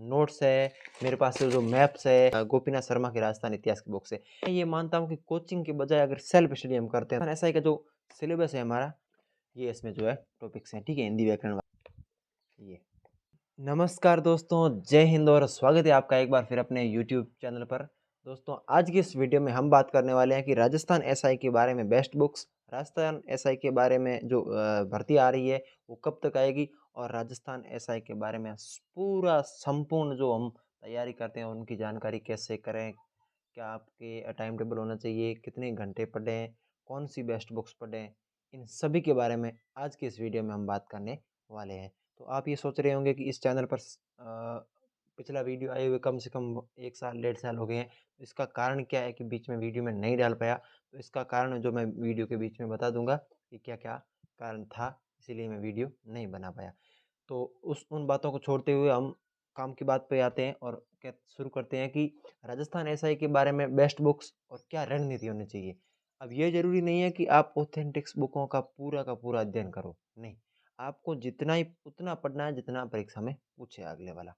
Notes है, मेरे पास जो मैप्स है, गोपीनाथ शर्मा के राजस्थान इतिहास की बुक्स है। मैं ये मानता हूँ कि कोचिंग के बजाय अगर सेल्फ स्टडी हम करते हैं, एसआई का जो सिलेबस है हमारा, ये इसमें जो है टॉपिक्स हैं, ठीक है, हिंदी व्याकरण ये। नमस्कार दोस्तों, जय हिंद और स्वागत है आपका एक बार फिर अपने यूट्यूब चैनल पर। दोस्तों, आज की इस वीडियो में हम बात करने वाले हैं कि राजस्थान एसआई के बारे में बेस्ट बुक्स, राजस्थान एसआई के बारे में जो भर्ती आ रही है वो कब तक आएगी, और राजस्थान एसआई के बारे में पूरा संपूर्ण जो हम तैयारी करते हैं उनकी जानकारी कैसे करें, क्या आपके टाइम टेबल होना चाहिए, कितने घंटे पढ़ें, कौन सी बेस्ट बुक्स पढ़ें, इन सभी के बारे में आज की इस वीडियो में हम बात करने वाले हैं। तो आप ये सोच रहे होंगे कि इस चैनल पर पिछला वीडियो आए हुए कम से कम 1 साल 1.5 साल हो गए हैं, तो इसका कारण क्या है कि बीच में वीडियो में नहीं डाल पाया। तो इसका कारण जो मैं वीडियो के बीच में बता दूंगा कि क्या-क्या कारण था, इसीलिए मैं वीडियो नहीं बना पाया। तो उन बातों को छोड़ते हुए हम काम की बात पे आते हैं और शुरू करते हैं कि राजस्थान एसआई के बारे में बेस्ट बुक्स और क्या रणनीति होनी चाहिए। अब ये ज़रूरी नहीं है कि आप ऑथेंटिक्स बुकों का पूरा अध्ययन करो, नहीं। आपको जितना ही उतना पढ़ना है जितना परीक्षा में पूछे अगले वाला।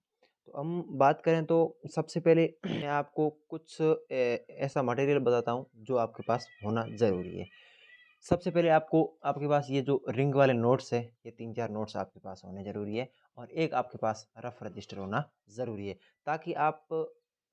तो हम बात करें तो सबसे पहले मैं आपको कुछ ऐसा मटेरियल बताता हूँ जो आपके पास होना ज़रूरी है। सबसे पहले आपको आपके पास ये जो रिंग वाले नोट्स है, ये 3-4 नोट्स आपके पास होने ज़रूरी है, और एक आपके पास रफ रजिस्टर होना ज़रूरी है, ताकि आप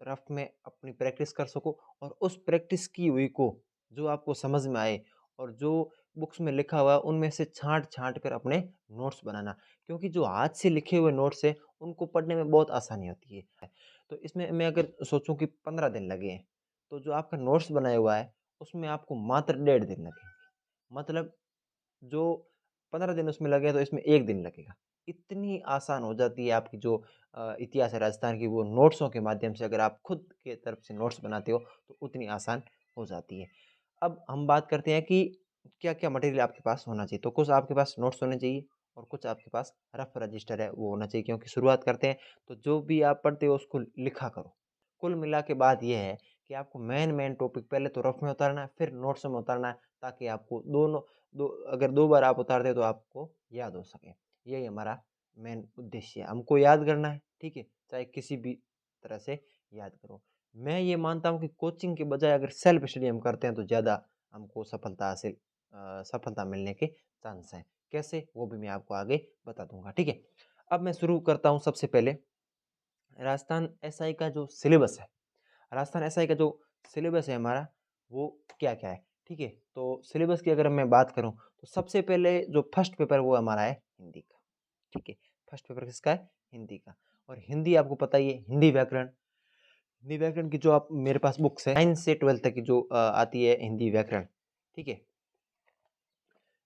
रफ में अपनी प्रैक्टिस कर सको और उस प्रैक्टिस की हुई को जो आपको समझ में आए और जो बुक्स में लिखा हुआ है उनमें से छाँट-छाँट कर अपने नोट्स बनाना। क्योंकि जो हाथ से लिखे हुए नोट्स हैं उनको पढ़ने में बहुत आसानी होती है। तो इसमें मैं अगर सोचूँ कि 15 दिन लगे हैं, तो जो आपका नोट्स बनाया हुआ है उसमें आपको मात्र 1.5 दिन लगेंगे। मतलब जो 15 दिन उसमें लगे तो इसमें 1 दिन लगेगा। इतनी आसान हो जाती है आपकी जो इतिहास है राजस्थान की, वो नोट्सों के माध्यम से अगर आप खुद के तरफ से नोट्स बनाते हो तो उतनी आसान हो जाती है। अब हम बात करते हैं कि क्या-क्या मटेरियल आपके पास होना चाहिए। तो कुछ आपके पास नोट्स होने चाहिए और कुछ आपके पास रफ रजिस्टर है वो होना चाहिए, क्योंकि शुरुआत करते हैं तो जो भी आप पढ़ते हो उसको लिखा करो। कुल मिला के बात ये है कि आपको मेन टॉपिक पहले तो रफ में उतारना है, फिर नोट्स में उतारना है, ताकि आपको दोनों दो अगर 2 बार आप उतार दें तो आपको याद हो सके। यही हमारा मेन उद्देश्य है, हमको याद करना है, ठीक है? चाहे किसी भी तरह से याद करो। मैं ये मानता हूँ कि कोचिंग के बजाय अगर सेल्फ स्टडी हम करते हैं तो ज़्यादा हमको सफलता मिलने के चांस हैं। कैसे? वो भी मैं आपको आगे बता दूँगा, ठीक है? अब मैं शुरू करता हूँ सबसे पहले राजस्थान एसआई का जो सिलेबस है। राजस्थान एसआई का जो सिलेबस है हमारा, वो क्या-क्या है, ठीक है? तो सिलेबस की अगर मैं बात करूँ, तो सबसे पहले जो फर्स्ट पेपर वो हमारा है हिंदी का, ठीक है? फर्स्ट पेपर किसका है? हिंदी का। और हिंदी आपको पता ही है, हिंदी व्याकरण की जो आप मेरे पास बुक्स है 9 से 12 तक की जो आती है हिंदी व्याकरण, ठीक है?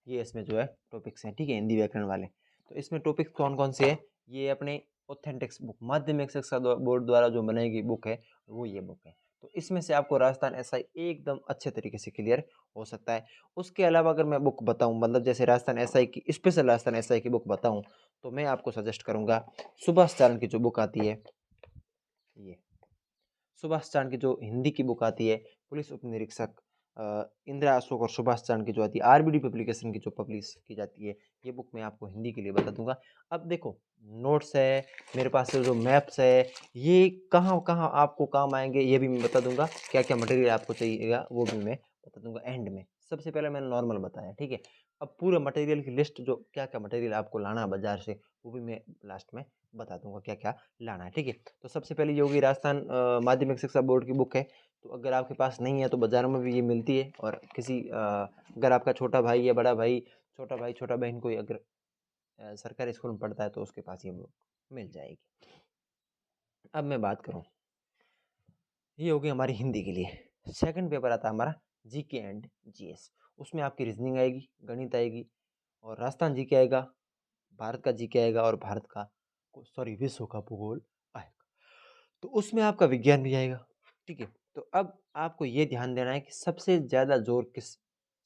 ये इसमें जो है टॉपिक्स हैं, ठीक है? हिंदी व्याकरण वाले। तो इसमें टॉपिक्स कौन-कौन से हैं? ये अपने ऑथेंटिक्स बुक माध्यमिक शिक्षा बोर्ड द्वारा जो बनाई गई बुक है, वो ये बुक है। तो इसमें से आपको राजस्थान एसआई एकदम अच्छे तरीके से क्लियर हो सकता है। उसके अलावा अगर मैं बुक बताऊँ, मतलब जैसे राजस्थान एसआई की स्पेशल राजस्थान एसआई की बुक बताऊँ, तो मैं आपको सजेस्ट करूँगा सुभाष चारण की जो बुक आती है, ये। सुभाष चारण की जो हिंदी की बुक आती है, पुलिस उपनिरीक्षक इंदिरा अशोक और सुभाष चारण की जो आती है, आरबीडी पब्लिकेशन की जो पब्लिश की जाती है, ये बुक मैं आपको हिंदी के लिए बता दूँगा। अब देखो, नोट्स है, मेरे पास जो मैप्स है, ये कहाँ-कहाँ आपको काम आएँगे, ये भी मैं बता दूँगा। क्या-क्या मटेरियल आपको चाहिएगा, वो भी मैं बता दूँगा एंड में। सबसे पहले मैंने नॉर्मल बताया, ठीक है? अब पूरे मटेरियल की लिस्ट, जो क्या-क्या मटेरियल आपको लाना है बाज़ार से, वो भी मैं लास्ट में बता दूँगा क्या-क्या लाना है, ठीक है? तो सबसे पहले ये होगी राजस्थान माध्यमिक शिक्षा बोर्ड की बुक है। तो अगर आपके पास नहीं है तो बाज़ारों में भी ये मिलती है, और अगर आपका छोटा भाई या बड़ा भाई, छोटा बहन कोई अगर सरकारी स्कूल में पढ़ता है तो उसके पास ये बुक मिल जाएगी। अब मैं बात करूँ, ये होगी हमारी हिंदी के लिए। सेकंड पेपर आता है हमारा जीके एंड जीएस। उसमें आपकी रीज़निंग आएगी, गणित आएगी, और राजस्थान जीके आएगा, भारत का जीके आएगा, और विश्व का भूगोल आएगा। तो उसमें आपका विज्ञान भी आएगा, ठीक है? तो अब आपको ये ध्यान देना है कि सबसे ज़्यादा ज़ोर किस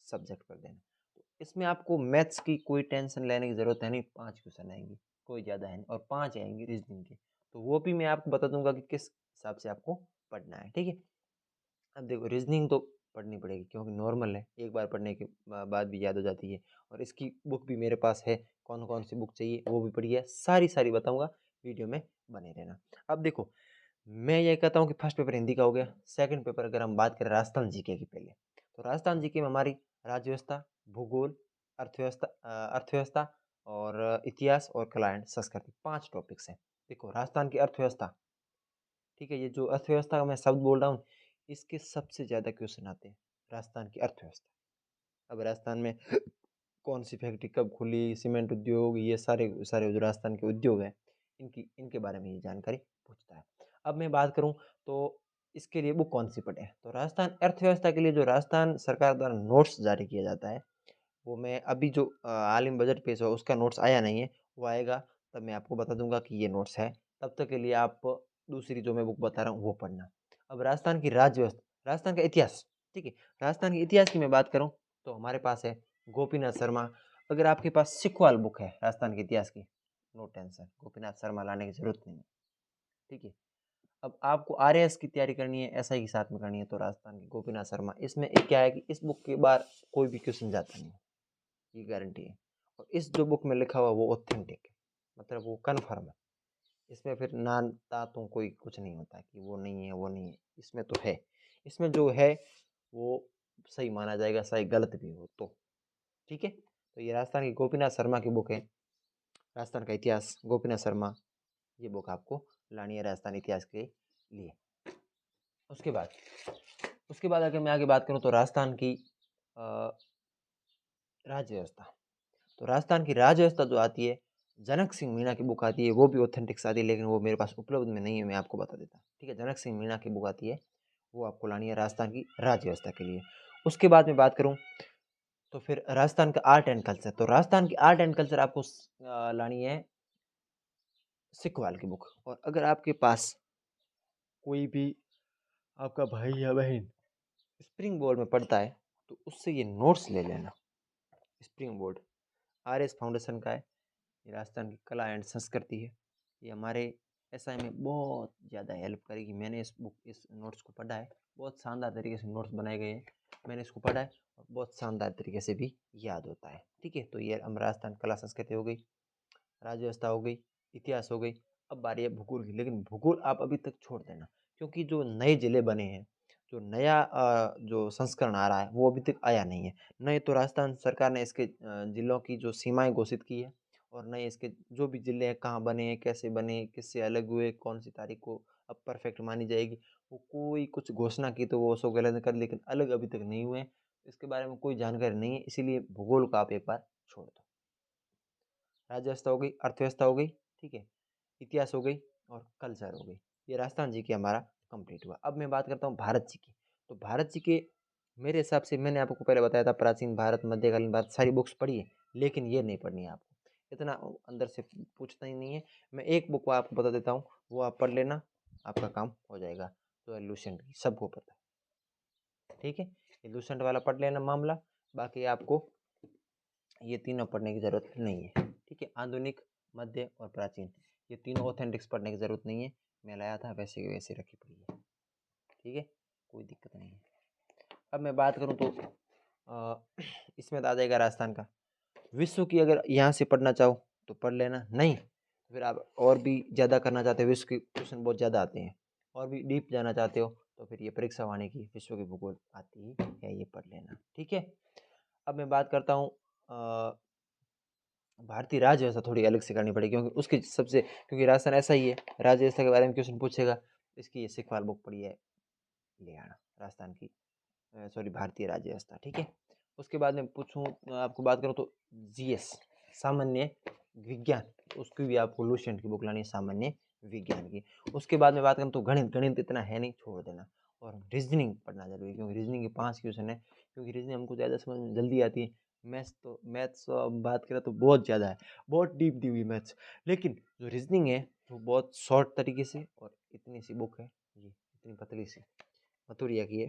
सब्जेक्ट पर देना है। तो इसमें आपको मैथ्स की कोई टेंशन लेने की ज़रूरत है नहीं, 5 क्वेश्चन आएँगे, कोई ज़्यादा है नहीं, और 5 आएँगे रीज़निंग के। तो वो भी मैं आपको बता दूँगा कि किस हिसाब से आपको पढ़ना है, ठीक है? अब देखो, रीज़निंग तो पढ़नी पड़ेगी क्योंकि नॉर्मल है, एक बार पढ़ने के बाद भी याद हो जाती है, और इसकी बुक भी मेरे पास है, कौन-कौन सी बुक चाहिए वो भी पढ़ी है, सारी बताऊँगा। वीडियो में बने रहना। अब देखो, मैं ये कहता हूँ कि फर्स्ट पेपर हिंदी का हो गया। सेकंड पेपर अगर हम बात करें राजस्थान जीके की पहले, तो राजस्थान जीके में हमारी राज्य व्यवस्था, भूगोल, अर्थव्यवस्था और इतिहास और कला एंड संस्कृति 5 टॉपिक्स हैं। देखो राजस्थान की अर्थव्यवस्था, ठीक है, ये जो अर्थव्यवस्था का मैं शब्द बोल रहा हूँ, इसके सबसे ज़्यादा क्वेश्चन आते हैं राजस्थान की अर्थव्यवस्था। अब राजस्थान में कौन सी फैक्ट्री कब खुली, सीमेंट उद्योग, ये सारे सारे जो राजस्थान के उद्योग हैं, इनके बारे में ये जानकारी पूछता है। अब मैं बात करूँ तो इसके लिए बुक कौन सी पढ़े, तो राजस्थान अर्थव्यवस्था के लिए जो राजस्थान सरकार द्वारा नोट्स जारी किया जाता है, वो मैं अभी जो हाल ही में बजट पेश हुआ उसका नोट्स आया नहीं है, वो आएगा तब मैं आपको बता दूंगा कि ये नोट्स है। तब तक के लिए आप दूसरी जो मैं बुक बता रहा हूँ वो पढ़ना। अब राजस्थान की राज्य व्यवस्था, राजस्थान का इतिहास, ठीक है, राजस्थान के इतिहास की मैं बात करूँ तो हमारे पास है गोपीनाथ शर्मा। अगर आपके पास सिखवाल बुक है राजस्थान के इतिहास की, नो टेंशन, गोपीनाथ शर्मा लाने की जरूरत नहीं है, ठीक है। अब आपको आरएएस की तैयारी करनी है, एसआई के साथ में करनी है, तो राजस्थान की गोपीनाथ शर्मा, इसमें एक क्या है कि इस बुक के बाहर कोई भी क्वेश्चन जाता नहीं है, ये गारंटी है। और इस जो बुक में लिखा हुआ वो ऑथेंटिक है, मतलब वो कन्फर्म है। इसमें फिर नाता तो कोई कुछ नहीं होता कि वो नहीं है वो नहीं है, इसमें तो है। इसमें जो है वो सही माना जाएगा, सही गलत भी हो तो, ठीक है। तो ये राजस्थान की गोपीनाथ शर्मा की बुक है, राजस्थान का इतिहास, गोपीनाथ शर्मा, ये बुक आपको लानी है राजस्थान इतिहास के लिए। उसके बाद अगर मैं आगे बात करूँ तो राजस्थान की अ, राज्य व्यवस्था, तो राजस्थान की राज्य व्यवस्था जो आती है, जनक सिंह मीणा की बुक आती है, वो भी ऑथेंटिक्स आती है, लेकिन वो मेरे पास उपलब्ध में नहीं है, मैं आपको बता देता, ठीक है। जनक सिंह मीणा की बुक आती है, वो आपको लानी है राजस्थान की राज्य व्यवस्था के लिए। उसके बाद में बात करूँ तो फिर राजस्थान का आर्ट एंड कल्चर, तो राजस्थान की आर्ट एंड कल्चर आपको लानी है सिखवाल की बुक। और अगर आपके पास कोई भी आपका भाई या बहन स्प्रिंग बोर्ड में पढ़ता है तो उससे ये नोट्स ले लेना। स्प्रिंग बोर्ड आरएस फाउंडेशन का है, ये राजस्थान की कला एंड संस्कृति है, ये हमारे एसआई में बहुत ज़्यादा हेल्प करेगी। मैंने इस नोट्स को पढ़ा है, बहुत शानदार तरीके से नोट्स बनाए गए हैं, मैंने इसको पढ़ा है और बहुत शानदार तरीके से भी याद होता है, ठीक है। तो ये हम राजस्थान कला संस्कृति हो गई, राज्य व्यवस्था हो गई, इतिहास हो गई। अब बारी है भूगोल की, लेकिन भूगोल आप अभी तक छोड़ देना, क्योंकि जो नए जिले बने हैं, जो नया जो संस्करण आ रहा है वो अभी तक आया नहीं है। नए तो राजस्थान सरकार ने इसके जिलों की जो सीमाएं घोषित की है, और नए इसके जो भी जिले हैं कहाँ बने हैं, कैसे बने, किससे अलग हुए, कौन सी तारीख को अब परफेक्ट मानी जाएगी, वो कोई कुछ घोषणा की तो वो सो गलत कर, लेकिन अलग अभी तक नहीं हुए, इसके बारे में कोई जानकारी नहीं है, इसीलिए भूगोल को आप एक बार छोड़ दो। राज्य व्यवस्था हो गई, अर्थव्यवस्था हो गई, ठीक है, इतिहास हो गई और कल्चर हो गई, ये राजस्थान जी के हमारा कंप्लीट हुआ। अब मैं बात करता हूँ भारत जी की, तो भारत जी के मेरे हिसाब से मैंने आपको पहले बताया था, प्राचीन भारत, मध्यकालीन भारत, सारी बुक्स पढ़ी है, लेकिन ये नहीं पढ़नी है आपको, इतना अंदर से पूछना ही नहीं है। मैं एक बुक आपको बता देता हूँ, वो आप पढ़ लेना, आपका काम हो जाएगा। तो लूसेंट की सबको पता है, ठीक है, ये लूसेंट वाला पढ़ लेना मामला, बाकी आपको ये तीनों पढ़ने की ज़रूरत नहीं है, ठीक है। आधुनिक, मध्य और प्राचीन, ये तीनों ऑथेंटिक्स पढ़ने की ज़रूरत नहीं है, मैं लाया था वैसे की वैसे रखी पड़ी है, ठीक है, कोई दिक्कत नहीं है। अब मैं बात करूँ तो इसमें तो आ जाएगा राजस्थान का। विश्व की अगर यहाँ से पढ़ना चाहो तो पढ़ लेना, नहीं तो फिर आप और भी ज़्यादा करना चाहते हो, विश्व के क्वेश्चन बहुत ज़्यादा आते हैं, और भी डीप जाना चाहते हो तो फिर ये परीक्षा वाणी की विश्व की भूगोल आती है, ये पढ़ लेना, ठीक है। अब मैं बात करता हूँ भारतीय राज्य व्यवस्था, थोड़ी अलग से करनी पड़ेगी, क्योंकि उसकी सबसे, क्योंकि राजस्थान ऐसा ही है, राज्य व्यवस्था के बारे में क्वेश्चन पूछेगा, इसकी ये सिखवाल बुक पढ़ी है, ले आना राजस्थान की, सॉरी भारतीय राज्य व्यवस्था, ठीक है। उसके बाद में पूछूं, आपको बात करूं तो जीएस, सामान्य विज्ञान, उसकी भी आपको लूसेंट की बुक लानी है, सामान्य विज्ञान की। उसके बाद में बात करूं तो गणित, गणित इतना है नहीं, छोड़ देना। और रीजनिंग पढ़ना जरूरी है, क्योंकि रीजनिंग के 5 क्वेश्चन है, क्योंकि रीजनिंग हमको ज़्यादा समझ में जल्दी आती है। मैथ्स अब बात करें तो बहुत ज़्यादा है, बहुत डीप दी हुई मैथ्स, लेकिन जो रीजनिंग है वो बहुत शॉर्ट तरीके से, और इतनी सी बुक है ये, इतनी पतली सी, मथुरिया की है,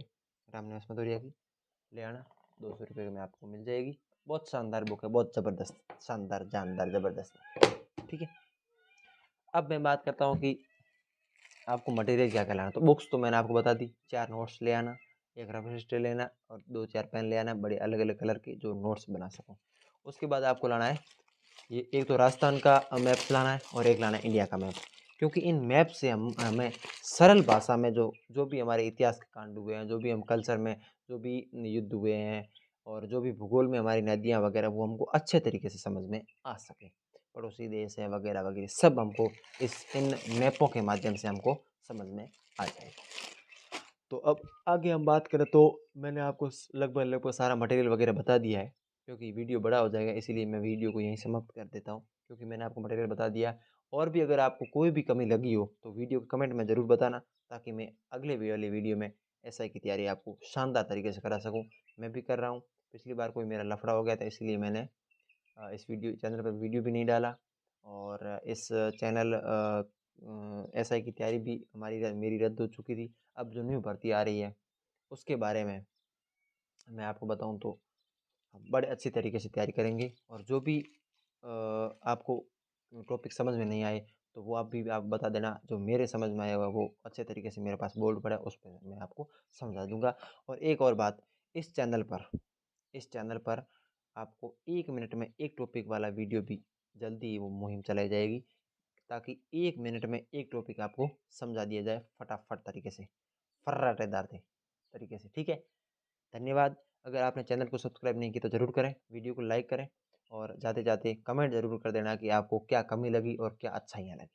रामनिवास मथुरिया की, ले आना, 200 रुपये में आपको मिल जाएगी। बहुत शानदार बुक है, बहुत ज़बरदस्त, शानदार, जानदार, ज़बरदस्त, ठीक है। अब मैं बात करता हूँ कि आपको मटेरियल क्या क्या लाना, तो बुक्स तो मैंने आपको बता दी, 4 नोट्स ले आना, एक रबर स्टेट लेना और 2-4 पेन ले आना, बड़े अलग अलग कलर के जो नोट्स बना सको। उसके बाद आपको लाना है ये एक तो राजस्थान का मैप्स लाना है और एक लाना है इंडिया का मैप। क्योंकि इन मैप से हम हमें सरल भाषा में जो भी हमारे इतिहास के कांड हुए हैं, जो भी हम कल्चर में जो भी युद्ध हुए हैं और जो भी भूगोल में हमारी नदियाँ वगैरह वो हमको अच्छे तरीके से समझ में आ सके। पड़ोसी देश है वगैरह-वगैरह सब हमको इन मैपों के माध्यम से हमको समझ में आ जाए। तो अब आगे हम बात करें तो मैंने आपको लगभग सारा मटेरियल वगैरह बता दिया है, क्योंकि वीडियो बड़ा हो जाएगा इसीलिए मैं वीडियो को यहीं समाप्त कर देता हूँ, क्योंकि मैंने आपको मटेरियल बता दिया। और भी अगर आपको कोई भी कमी लगी हो तो वीडियो के कमेंट में ज़रूर बताना, ताकि मैं अगले वाले वीडियो में एसआई की तैयारी आपको शानदार तरीके से करा सकूँ। मैं भी कर रहा हूँ। पिछली बार कोई मेरा लफड़ा हो गया था, इसलिए मैंने इस वीडियो चैनल पर वीडियो भी नहीं डाला। और इस चैनल एसआई की तैयारी भी मेरी रद्द हो चुकी थी। अब जो न्यू भर्ती आ रही है उसके बारे में मैं आपको बताऊं तो हम बड़े अच्छी तरीके से तैयारी करेंगे। और जो भी आपको टॉपिक समझ में नहीं आए तो वो आप बता देना, जो मेरे समझ में आया हुआ वो अच्छे तरीके से मेरे पास बोर्ड पड़ा है, उस पर मैं आपको समझा दूंगा। और एक और बात, इस चैनल पर आपको 1 मिनट में एक टॉपिक वाला वीडियो भी जल्दी ही वो मुहिम चलाई जाएगी, ताकि 1 मिनट में एक टॉपिक आपको समझा दिया जाए फटाफट तरीके से, फर्राटेदार तरीके से, ठीक है। धन्यवाद। अगर आपने चैनल को सब्सक्राइब नहीं किया तो ज़रूर करें, वीडियो को लाइक करें और जाते-जाते कमेंट ज़रूर कर देना कि आपको क्या कमी लगी और क्या अच्छाइयाँ लगी,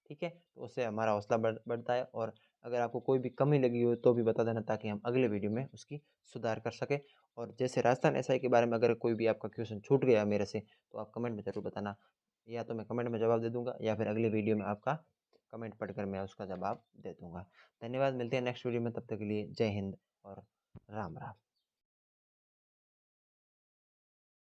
ठीक है? तो उससे हमारा हौसला बढ़ता है। और अगर आपको कोई भी कमी लगी हो तो भी बता देना, ताकि हम अगले वीडियो में उसकी सुधार कर सकें। और जैसे राजस्थान एसआई के बारे में अगर कोई भी आपका क्वेश्चन छूट गया मेरे से तो आप कमेंट में ज़रूर बताना, या तो मैं कमेंट में जवाब दे दूँगा या फिर अगले वीडियो में आपका कमेंट पढ़कर मैं उसका जवाब दे दूँगा। धन्यवाद, मिलते हैं नेक्स्ट वीडियो में, तब तक के लिए जय हिंद और राम राम।